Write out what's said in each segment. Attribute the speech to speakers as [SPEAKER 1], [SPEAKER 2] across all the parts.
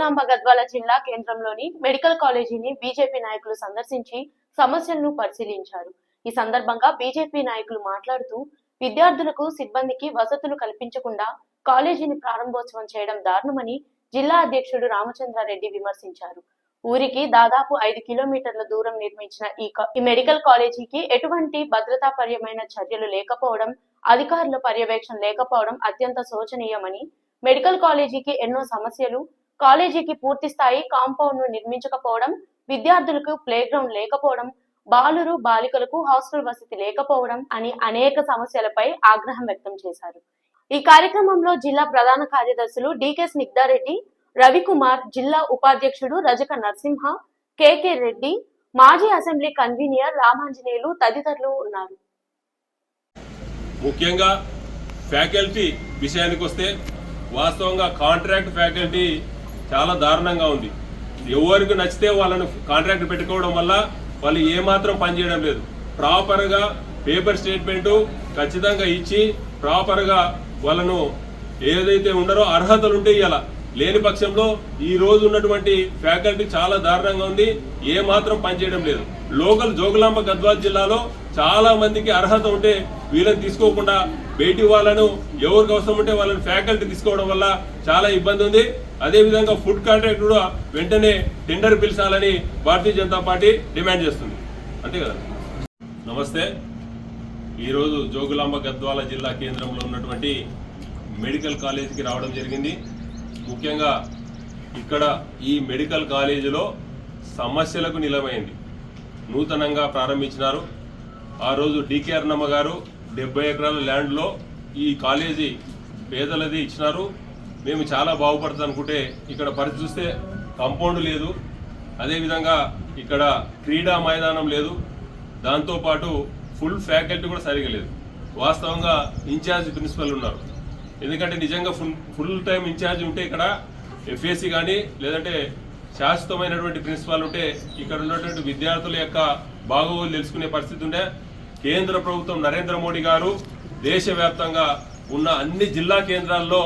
[SPEAKER 1] జోగులాంబ గద్వాల జిల్లా కేంద్రంలోని మెడికల్ కాలేజీని బీజేపీ నాయకులు సందర్శించి సమస్యలను పరిశీలించారు. ఈ సందర్భంగా బీజేపీ నాయకులు మాట్లాడుతూ విద్యార్థులకు సిబ్బందికి వసతులు కల్పించకుండా కాలేజీని ప్రారంభోత్సవం చేయడం దారుణమని జిల్లా అధ్యక్షుడు రామచంద్రారెడ్డి విమర్శించారు. ఊరికి దాదాపు 5 కిలోమీటర్ల దూరం నిర్మించిన ఈ మెడికల్ కాలేజీకి ఎటువంటి భద్రతాపరమైన చర్యలు లేకపోవడం, అధికారుల పర్యవేక్షణ లేకపోవడం అత్యంత శోచనీయమని, మెడికల్ కాలేజీకి ఎన్నో సమస్యలు, కాలేజీకి పూర్తి స్థాయి కాంపౌండ్ ను నిర్మించకపోవడం, విద్యార్థులకు ప్లే గ్రౌండ్ లేకపోవడం, బాలురు బాలికలకు హాస్టల్ వసతి లేకపోవడం అని అనేక సమస్యలపై ఆగ్రహం వ్యక్తం చేశారు. ఈ కార్యక్రమంలో జిల్లా ప్రధాన కార్యదర్శులు డికే స్నిగ్ధారెడ్డి, రవికుమార్, జిల్లా ఉపాధ్యక్షుడు రజక నరసింహ, కేకే రెడ్డి, మాజీ అసెంబ్లీ కన్వీనర్ రామాంజనేయులు తదితరులు ఉన్నారు.
[SPEAKER 2] ముఖ్యంగా ఫ్యాకల్టీ విషయానికి వస్తే వాస్తవంగా కాంట్రాక్ట్ ఫ్యాకల్టీ చాలా దారుణంగా ఉంది. ఎవరికి నచ్చితే వాళ్ళను కాంట్రాక్ట్ పెట్టుకోవడం వల్ల వాళ్ళు ఏమాత్రం పనిచేయడం లేదు. ప్రాపర్గా పేపర్ స్టేట్మెంటు ఖచ్చితంగా ఇచ్చి ప్రాపర్గా వాళ్ళను ఏదైతే ఉన్నారో అర్హతలు ఉంటే ఇవ్వాల. లేని పక్షంలో ఈ రోజు ఉన్నటువంటి ఫ్యాకల్టీ చాలా దారుణంగా ఉంది, ఏమాత్రం పనిచేయడం లేదు. లోకల్ జోగులాంబ గద్వాల జిల్లాలో చాలా మందికి అర్హత ఉంటే వీళ్ళని తీసుకోకుండా బయటి వాళ్ళను ఎవరికి అవసరం ఉంటే వాళ్ళని ఫ్యాకల్టీ తీసుకోవడం వల్ల చాలా ఇబ్బంది ఉంది. అదేవిధంగా ఫుడ్ కాంట్రాక్ట్ కూడా వెంటనే tender పిలిచాలని Bharatiya Janata party demand చేస్తుంది. అంతే కదా. నమస్తే. ఈరోజు జోగులాంబ గద్వాల జిల్లా కేంద్రంలో ఉన్నటువంటి మెడికల్ కాలేజీకి రావడం జరిగింది. ముఖ్యంగా ఇక్కడ ఈ మెడికల్ కాలేజీలో సమస్యలకు నిలమైంది. నూతనంగా ప్రారంభించినారు. ఆ రోజు డికే అర్ణమ్మ గారు 70 ఎకరాల ల్యాండ్లో ఈ కాలేజీ పేదలది ఇచ్చినారు. మేము చాలా బాగుపడుతుంది అనుకుంటే ఇక్కడ పరిస్థితి చూస్తే కాంపౌండ్ లేదు, అదేవిధంగా ఇక్కడ క్రీడా మైదానం లేదు, దాంతోపాటు ఫుల్ ఫ్యాకల్టీ కూడా సరిగా లేదు. వాస్తవంగా ఇన్ఛార్జ్ ప్రిన్సిపల్ ఉన్నారు. ఎందుకంటే నిజంగా ఫుల్ టైం ఇన్ఛార్జ్ ఉంటే ఇక్కడ ఎఫ్ఏసి కానీ లేదంటే శాశ్వతమైనటువంటి ప్రిన్సిపాల్ ఉంటే ఇక్కడ ఉన్నటువంటి విద్యార్థుల యొక్క బాగోగులు తెలుసుకునే పరిస్థితి ఉండే. కేంద్ర ప్రభుత్వం నరేంద్ర మోడీ గారు దేశవ్యాప్తంగా ఉన్న అన్ని జిల్లా కేంద్రాల్లో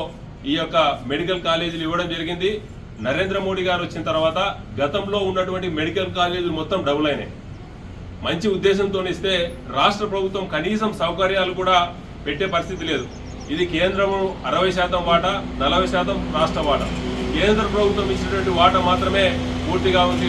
[SPEAKER 2] ఈ యొక్క మెడికల్ కాలేజీలు ఇవ్వడం జరిగింది. నరేంద్ర మోడీ గారు వచ్చిన తర్వాత గతంలో ఉన్నటువంటి మెడికల్ కాలేజీలు మొత్తం డబుల్ అయినాయి. మంచి ఉద్దేశంతో ఇస్తే రాష్ట్ర ప్రభుత్వం కనీసం సౌకర్యాలు కూడా పెట్టే పరిస్థితి లేదు. ఇది కేంద్రము 60% వాటా, 40% రాష్ట్ర వాటా. కేంద్ర ప్రభుత్వం ఇచ్చినటువంటి వాటా మాత్రమే పూర్తిగా ఉంది